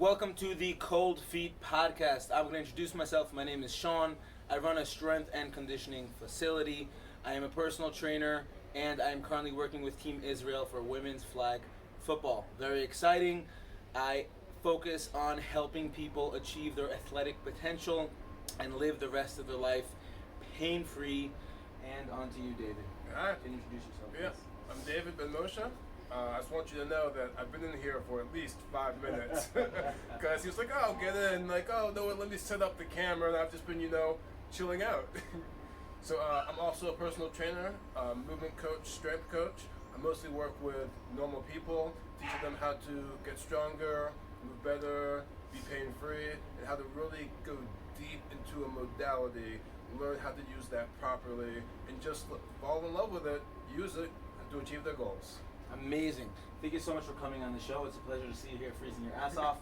Welcome to the Cold Feet Podcast. I'm going to introduce myself. My name is Sean. I run a strength and conditioning facility. I am a personal trainer, and I am currently working with Team Israel for women's flag football. Very exciting. I focus on helping people achieve their athletic potential and live the rest of their life pain-free. And on to you, David. All right. Can you introduce yourself, Yeah, please? I'm David Ben Moshe. I just want you to know that I've been in here for at least 5 minutes. Because he was like, oh, get in. Like, oh, no, let me set up the camera. And I've just been, chilling out. So I'm also a personal trainer, movement coach, strength coach. I mostly work with normal people, teaching them how to get stronger, move better, be pain-free, and how to really go deep into a modality, learn how to use that properly, and just fall in love with it, use it, and to achieve their goals. Amazing. Thank you so much for coming on the show. It's a pleasure to see you here freezing your ass off.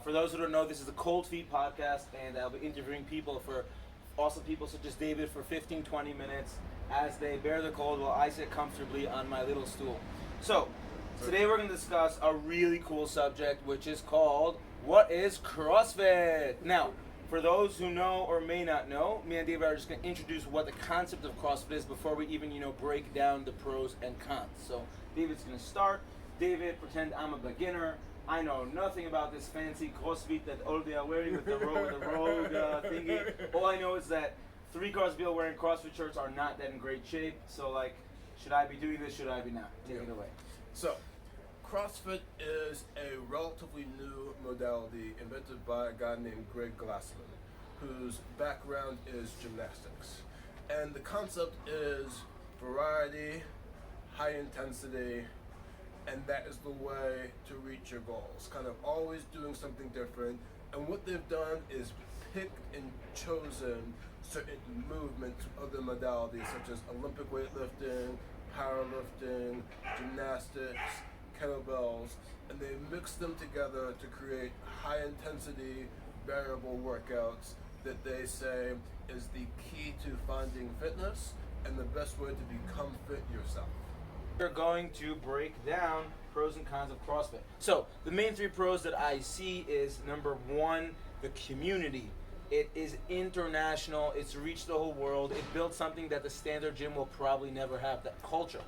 For those who don't know, this is the Cold Feet Podcast, and I'll be interviewing awesome people such as David for 15, 20 minutes as they bear the cold while I sit comfortably on my little stool. So, today we're going to discuss a really cool subject, which is called, what is CrossFit? Now, for those who know or may not know, me and David are just going to introduce what the concept of CrossFit is before we even, break down the pros and cons. So, David's going to start. David, pretend I'm a beginner. I know nothing about this fancy CrossFit that all they are wearing with the rogue thingy. All I know is that 3 CrossFit people wearing CrossFit shirts are not that in great shape. So, should I be doing this? Should I be not? Take it away. So, CrossFit is a relatively new modality invented by a guy named Greg Glassman, whose background is gymnastics. And the concept is variety, high intensity, and that is the way to reach your goals. Kind of always doing something different. And what they've done is picked and chosen certain movements of other modalities, such as Olympic weightlifting, powerlifting, gymnastics, kettlebells, and they mix them together to create high intensity variable workouts that they say is the key to finding fitness and the best way to become fit yourself. We're going to break down pros and cons of CrossFit. So, the main 3 pros that I see is, number 1, the community. It is international, it's reached the whole world, it built something that the standard gym will probably never have, that culture.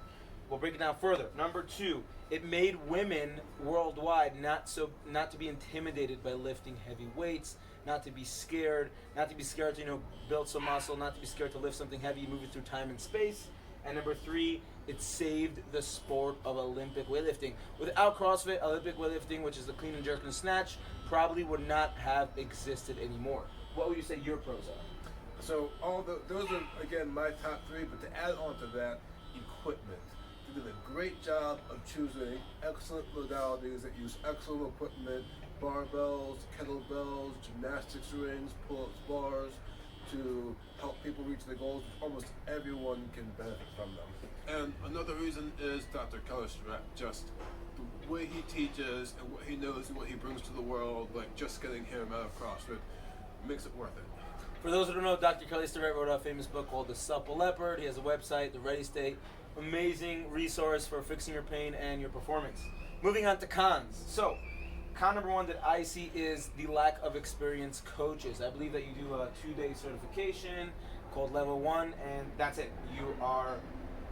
We'll break it down further. Number 2, it made women worldwide not to be intimidated by lifting heavy weights, not to be scared to build some muscle, not to be scared to lift something heavy, move it through time and space. And number 3, it saved the sport of Olympic weightlifting. Without CrossFit, Olympic weightlifting, which is the clean and jerk and snatch, probably would not have existed anymore. What would you say your pros are? So those are, again, my top 3, but to add on to that, equipment. They did a great job of choosing excellent modalities that use excellent equipment, barbells, kettlebells, gymnastics rings, pull-ups bars, to help people reach their goals. Almost everyone can benefit from them. And another reason is Dr. Kellerstrat, just the way he teaches and what he knows and what he brings to the world, just getting him out of CrossFit makes it worth it. For those who don't know, Dr. Kelly Starrett wrote a famous book called The Supple Leopard. He has a website, The Ready State. Amazing resource for fixing your pain and your performance. Moving on to cons. So, con number 1 that I see is the lack of experienced coaches. I believe that you do a 2-day certification called Level 1, and that's it. You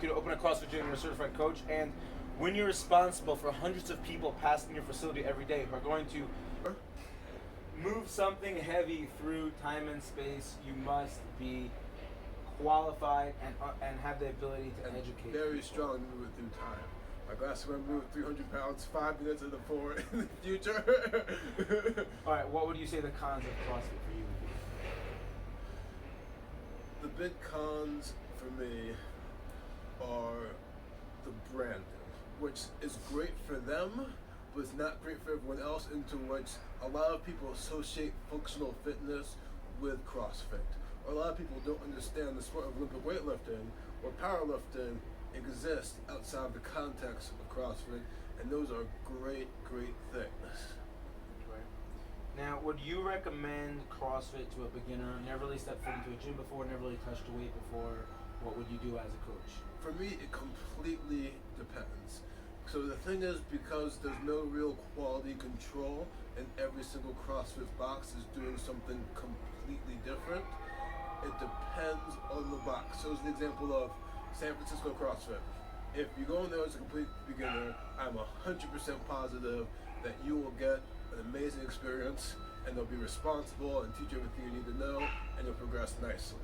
could open a CrossFit gym, you're a certified coach, and when you're responsible for hundreds of people passing your facility every day who are going to move something heavy through time and space, you must be qualified and have the ability to educate Very people. strong to move it through time. Like last time I moved 300 pounds, 5 minutes in the future. All right, what would you say the cons of CrossFit for you would be? The big cons for me are the branding, which is great for them, but it's not great for everyone else, into which a lot of people associate functional fitness with CrossFit. Or a lot of people don't understand the sport of Olympic weightlifting or powerlifting exists outside the context of CrossFit, and those are great, great things. Now, would you recommend CrossFit to a beginner, never really stepped foot into a gym before, never really touched a weight before? What would you do as a coach? For me, it completely depends. So the thing is, because there's no real quality control and every single CrossFit box is doing something completely different, it depends on the box. So as an example of San Francisco CrossFit, if you go in there as a complete beginner, I'm 100% positive that you will get an amazing experience and they'll be responsible and teach you everything you need to know and you'll progress nicely.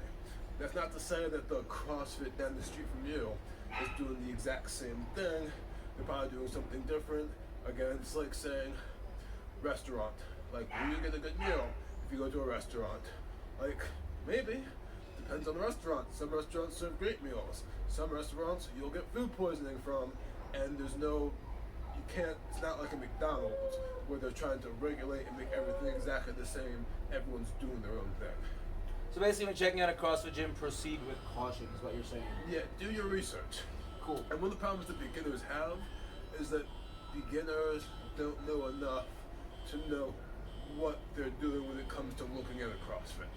That's not to say that the CrossFit down the street from you is doing the exact same thing. They're probably doing something different. Again, it's like saying restaurant. Like, will you get a good meal if you go to a restaurant? Like, maybe. Depends on the restaurant. Some restaurants serve great meals. Some restaurants you'll get food poisoning from, and it's not like a McDonald's where they're trying to regulate and make everything exactly the same. Everyone's doing their own thing. So basically, when checking out a CrossFit gym, proceed with caution, is what you're saying. Yeah, do your research. Cool. And one of the problems that beginners have is that beginners don't know enough to know what they're doing when it comes to looking at a CrossFit.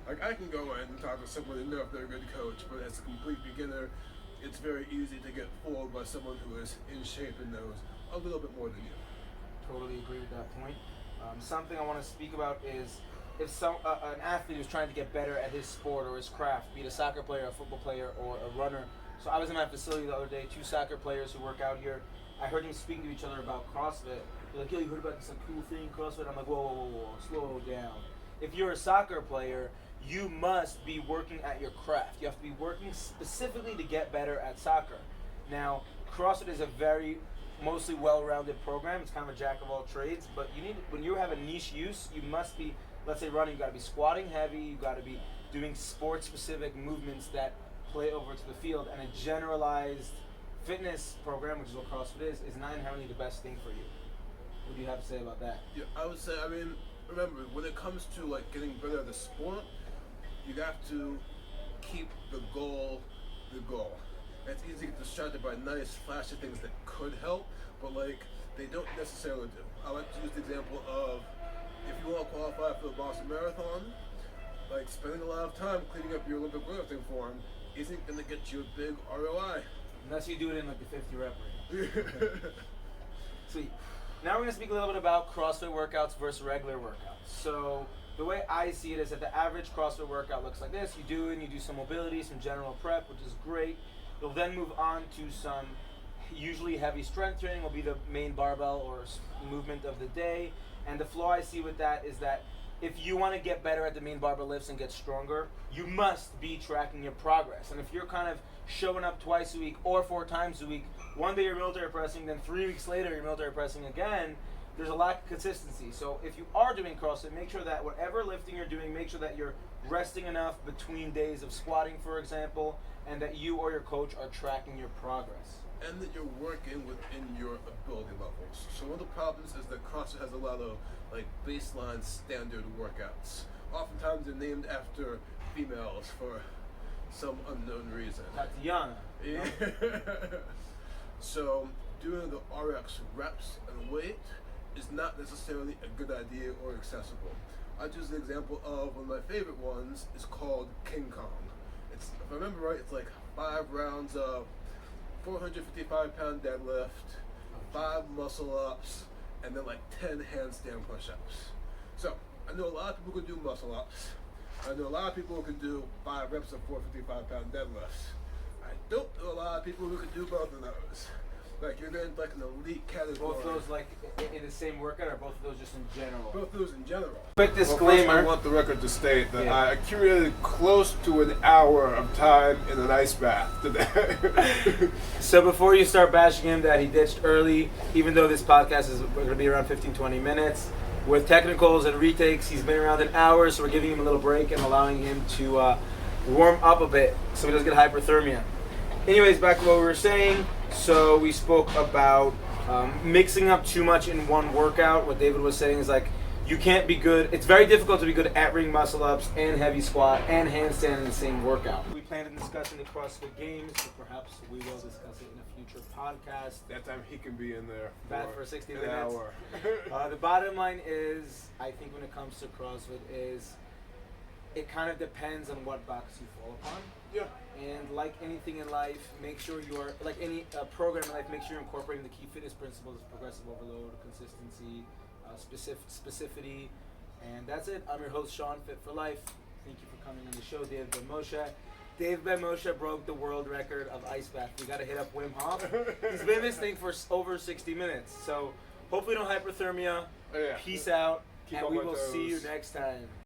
Like, I can go in and talk to someone and know if they're a good coach, but as a complete beginner, it's very easy to get fooled by someone who is in shape and knows a little bit more than you. Totally agree with that point. Something I want to speak about is if an athlete is trying to get better at his sport or his craft, be it a soccer player, a football player, or a runner. So I was in my facility the other day, 2 soccer players who work out here. I heard them speaking to each other about CrossFit. They're like, yo, you heard about this cool thing, CrossFit? I'm like, whoa, slow down. If you're a soccer player, you must be working at your craft. You have to be working specifically to get better at soccer. Now, CrossFit is a very mostly well-rounded program. It's kind of a jack of all trades, but when you have a niche use, you must be, let's say running, you got to be squatting heavy, you got to be doing sport-specific movements that play over to the field, and a generalized fitness program, which is what CrossFit is not inherently the best thing for you. What do you have to say about that? Yeah, I would say, remember, when it comes to like getting better at the sport, you have to keep the goal the goal. And it's easy to get distracted by nice, flashy things that could help, but like they don't necessarily do. I like to use the example of if you want to qualify for the Boston Marathon, like spending a lot of time cleaning up your Olympic weightlifting form isn't going to get you a big ROI. Unless you do it in like the 50 rep range. Sweet. Now we're going to speak a little bit about CrossFit workouts versus regular workouts. So the way I see it is that the average CrossFit workout looks like this. You do some mobility, some general prep, which is great. You'll then move on to some usually heavy strength training will be the main barbell or movement of the day. And the flaw I see with that is that if you want to get better at the main barbell lifts and get stronger, you must be tracking your progress. And if you're kind of showing up twice a week or 4 times a week, one day you're military pressing, then 3 weeks later you're military pressing again, there's a lack of consistency. So if you are doing CrossFit, make sure that whatever lifting you're doing, make sure that you're resting enough between days of squatting, for example, and that you or your coach are tracking your progress. And that you're working within your ability levels. So one of the problems is that CrossFit has a lot of like baseline standard workouts. Oftentimes they're named after females for some unknown reason. Tatiana. Yeah. So doing the RX reps and weight is not necessarily a good idea or accessible. I'll use an example of one of my favorite ones is called King Kong. It's, if I remember right, it's like 5 rounds of 455-pound deadlift, 5 muscle ups, and then like 10 handstand push-ups. So I know a lot of people can do muscle ups. I know a lot of people who can do 5 reps of 455-pound deadlifts. I don't know a lot of people who can do both of those. Like you're in like an elite category. Both of those like in the same workout, or both of those just in general? Both of those in general. Quick disclaimer. Well, first I want the record to state that I accumulated close to an hour of time in an ice bath today. So before you start bashing him that he ditched early, even though this podcast is going to be around 15-20 minutes, with technicals and retakes, he's been around an hour, so we're giving him a little break and allowing him to warm up a bit so he doesn't get hyperthermia. Anyways, back to what we were saying. So we spoke about mixing up too much in one workout. What David was saying is like you can't be good. It's very difficult to be good at ring muscle ups and heavy squat and handstand in the same workout. We plan on discussing the CrossFit Games, so perhaps we will discuss it in a future podcast. That time he can be in there For 60 an minutes. hour. The bottom line is, I think when it comes to CrossFit is, it kind of depends on what box you fall upon. Yeah. And like anything in life, make sure you are, like any program in life, make sure you're incorporating the key fitness principles of progressive overload, consistency, specificity, and that's it. I'm your host, Sean, Fit for Life. Thank you for coming on the show, David Ben Moshe. David Ben Moshe broke the world record of ice bath. We got to hit up Wim Hof. He's been this thing for over 60 minutes. So hopefully no hypothermia. Oh, yeah. Peace out, Keep and on we my will see you toes. next time.